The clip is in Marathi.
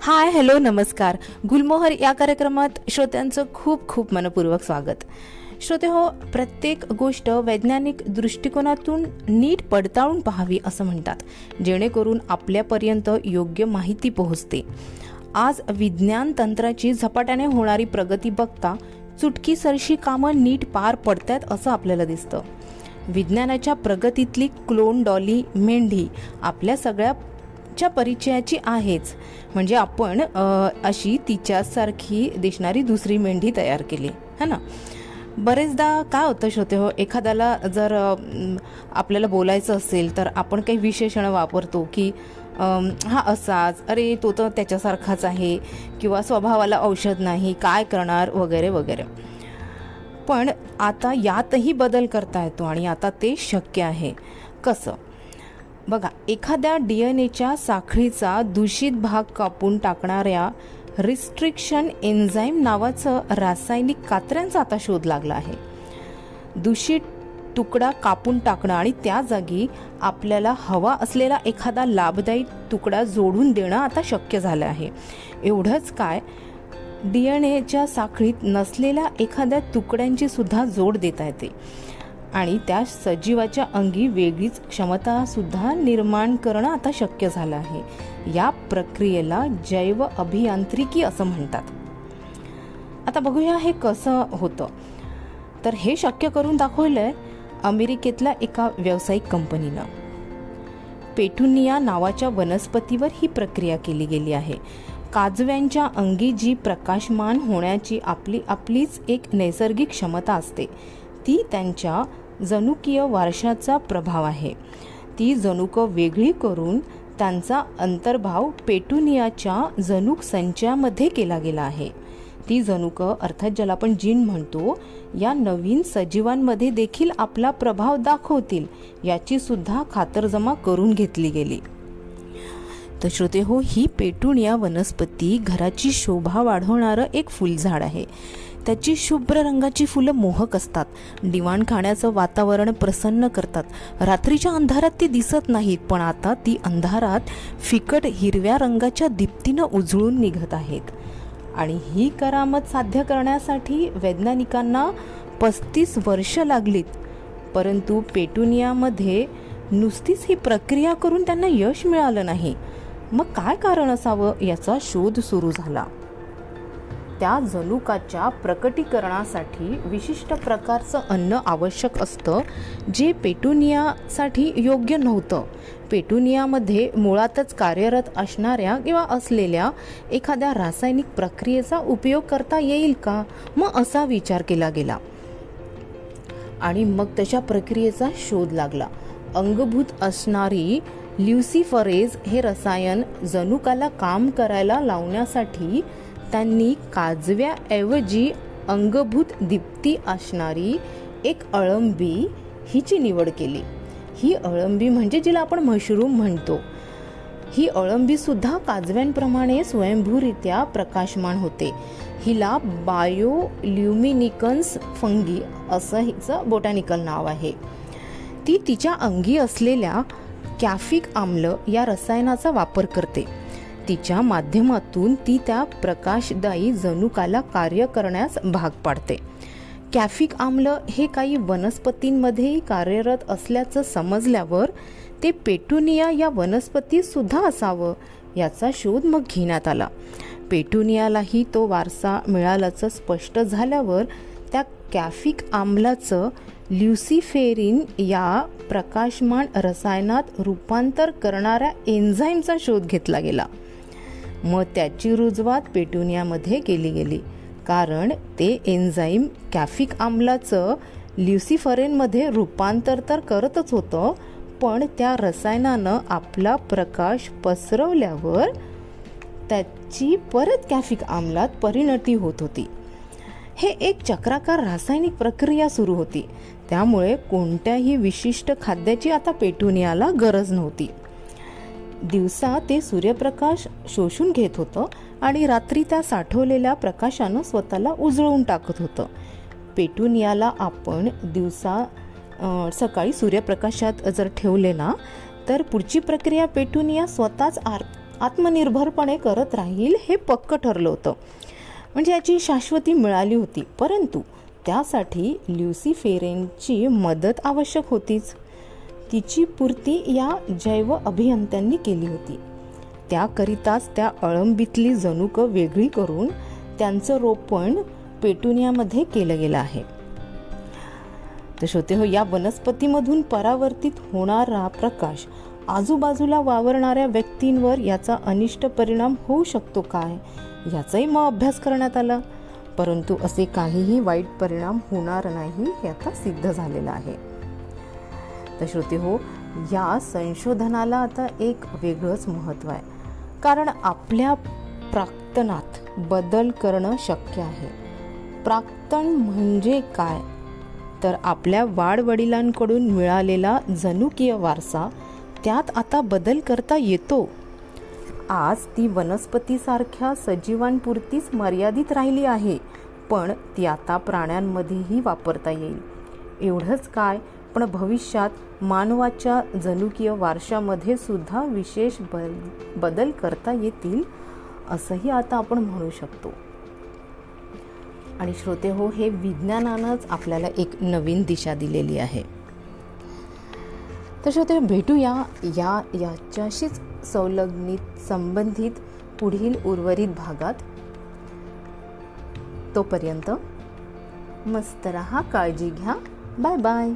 हाय हॅलो नमस्कार. गुलमोहर या कार्यक्रमात श्रोत्यांचं खूप खूप मनपूर्वक स्वागत. श्रोते हो, प्रत्येक गोष्ट वैज्ञानिक दृष्टिकोनातून नीट पडताळून पाहावी असं म्हणतात, जेणेकरून आपल्यापर्यंत योग्य माहिती पोहोचते. आज विज्ञान तंत्राची झपाट्याने होणारी प्रगती बघता चुटकीसरशी कामं नीट पार पडतात असं आपल्याला दिसतं. विज्ञानाच्या प्रगतीतली क्लोन डॉली मेंढी आपल्या सगळ्याच्या परिचयाची आहेच. म्हणजे आपण अशी तिच्यासारखी दिसणारी दुसरी मेंढी तयार केली है ना. बरेचदा काय होतं श्रोते हो, एखाद्याला जर आपल्याला बोलायचं असेल तर आपण काही विशेषण वापरतो की हा असाच, अरे तो तर त्याच्यासारखाच आहे, किंवा स्वभावाला औषध नाही, काय करणार वगैरे वगैरे. पण आता यातही बदल करता येतो आणि आता ते शक्य आहे. कसं बघा, एखाद्या DNA साखळीचा दूषित भाग कापून टाकणाऱ्या रिस्ट्रिक्शन एन्झाईम नावाचं रासायनिक कात्र्यांचा आता शोध लागला आहे. दूषित तुकडा कापून टाकणं आणि त्या जागी आपल्याला हवा असलेला एखादा लाभदायी तुकडा जोडून देणं आता शक्य झालं आहे. एवढंच काय, DNAच्या साखळीत नसलेल्या एखाद्या तुकड्यांची सुद्धा जोड देता येते आणि त्या सजीवाच्या अंगी वेगळीच क्षमता सुद्धा निर्माण करणं आता शक्य झालं आहे. या प्रक्रियेला जैव अभियांत्रिकी असं म्हणतात. आता बघूया हे कसं होतं. तर हे शक्य करून दाखवलंय अमेरिकेतल्या एका व्यावसायिक कंपनीनं. पेटुनिया नावाच्या वनस्पतीवर ही प्रक्रिया केली गेली आहे. काजव्यांच्या अंगी जी प्रकाशमान होण्याची आपलीच एक नैसर्गिक क्षमता असते, ती त्यांच्या जनुकीय वारशाचा प्रभाव आहे. ती जनुकं वेगळी करून त्यांचा अंतर्भाव पेटुनियाच्या जनुक संचयामध्ये केला गेला आहे. ती जनुकं, अर्थात ज्याला आपण जीन म्हणतो, या नवीन सजीवांमध्ये देखील आपला प्रभाव दाखवतील याची सुद्धा खातरजमा करून घेतली गेली. तर श्रोते हो, ही पेटुनिया वनस्पती घराची शोभा वाढवणारं एक फुलझाड आहे. त्याची शुभ्र रंगाची फुलं मोहक असतात, दिवाणखाण्याचं वातावरण प्रसन्न करतात. रात्रीच्या अंधारात ती दिसत नाहीत, पण आता ती अंधारात फिकट हिरव्या रंगाच्या दीप्तीनं उजळून निघत आहेत. आणि ही करामत साध्य करण्यासाठी वैज्ञानिकांना 35 वर्ष लागलीत. परंतु पेटुनियामध्ये नुसतीच ही प्रक्रिया करून त्यांना यश मिळालं नाही. मग काय कारण असावं याचा शोध सुरू झाला. त्या जनुकाच्या प्रकटीकरणासाठी विशिष्ट प्रकारचं अन्न आवश्यक असतं, जे पेटुनियासाठी योग्य नव्हतं. पेटुनियामध्ये मुळातच कार्यरत असणाऱ्या किंवा असलेल्या एखाद्या रासायनिक प्रक्रियेचा उपयोग करता येईल का, मग असा विचार केला गेला आणि मग तशा प्रक्रियेचा शोध लागला. अंगभूत असणारी ल्युसिफरेज हे रसायन जनुकाला काम करायला लावण्यासाठी त्यांनी काजव्याऐवजी अंगभूत दीप्ती असणारी एक अळंबी हिची निवड केली. ही अळंबी म्हणजे जिला आपण मशरूम म्हणतो. ही अळंबी सुद्धा काजव्यांप्रमाणे स्वयंभूरित्या प्रकाशमान होते. हिला बायोल्युमिनिकन्स फंगी असं हिचं बोटॅनिकल नाव आहे. ती तिच्या अंगी असलेल्या कॅफिक आम्ल या रसायनाचा वापर करते. तिच्या माध्यमातून ती त्या प्रकाशदायी जनुकाला कार्य करण्यास भाग पाडते. कॅफिक आम्ल हे काही वनस्पतींमध्येही कार्यरत असल्याचं समजल्यावर ते पेटुनिया या वनस्पतीत सुद्धा असावं याचा शोध मग घेण्यात आला. पेटुनियालाही तो वारसा मिळाल्याचं स्पष्ट झाल्यावर त्या कॅफिक आम्लाचं ल्युसिफेरिन या प्रकाशमान रसायनात रूपांतर करणाऱ्या एन्झाईमचा शोध घेतला गेला. मग त्याची रुजवात पेटुनियामध्ये केली गेली, कारण ते एन्झाईम कॅफिक आम्लाचं ल्युसिफरेनमध्ये रूपांतर तर करतच होतं, पण त्या रसायनानं आपला प्रकाश पसरवल्यावर त्याची परत कॅफिक आम्लात परिणती होत होती. हे एक चक्राकार रासायनिक प्रक्रिया सुरू होती. त्यामुळे कोणत्याही विशिष्ट खाद्याची आता पेटुनियाला गरज नव्हती. दिवसा ते सूर्यप्रकाश शोषून घेत होतं आणि रात्री त्या साठवलेल्या प्रकाशानं स्वतःला उजळून टाकत होतं. पेटुनियाला आपण सकाळी सूर्यप्रकाशात जर ठेवले ना, तर पुढची प्रक्रिया पेटुनिया स्वतःच आत्मनिर्भरपणे करत राहील हे पक्क ठरलं होतं. म्हणजे याची शाश्वती मिळाली होती. परंतु त्यासाठी ल्युसिफेरेनची मदत आवश्यक होतीच. तिची पूर्ती या जैव अभियंत्यांनी केली होती. त्याकरिताच त्या अळंबीतली जनुकं वेगळी करून त्यांचं रोपण पेटुनियामध्ये केलं गेलं आहे. तर श्रोते हो, या वनस्पतीमधून परावर्तित होणारा प्रकाश आजूबाजूला वावरणाऱ्या व्यक्तींवर याचा अनिष्ट परिणाम होऊ शकतो काय, याचाही मग अभ्यास करण्यात आला. परंतु असे काहीही वाईट परिणाम होणार नाही हे आता सिद्ध झालेलं आहे. तर श्रोते हो, या संशोधनाला आता एक वेगळंच महत्त्व आहे. कारण आपल्या प्राक्तनात बदल करणं शक्य आहे. प्राक्तन म्हणजे काय, तर आपल्या वाडवडिलांकडून मिळालेला जनुकीय वारसा, त्यात आता बदल करता येतो. आज ती वनस्पतीसारख्या सजीवांपुरतीच मर्यादित राहिली आहे, पण ती आता प्राण्यांमध्येही वापरता येईल. एवढंच काय, पण भविष्यात मानवाच्या जनुकीय वारशामध्ये सुद्धा विशेष बदल करता येतील असंही आता आपण म्हणू शकतो. आणि श्रोते हो, हे विज्ञानानंच आपल्याला एक नवीन दिशा दिलेली आहे. तर श्रोते, भेटूया याच्याशीच संबंधित पुढील उर्वरित भागात. तोपर्यंत मस्त रहा, काळजी घ्या. Bye bye.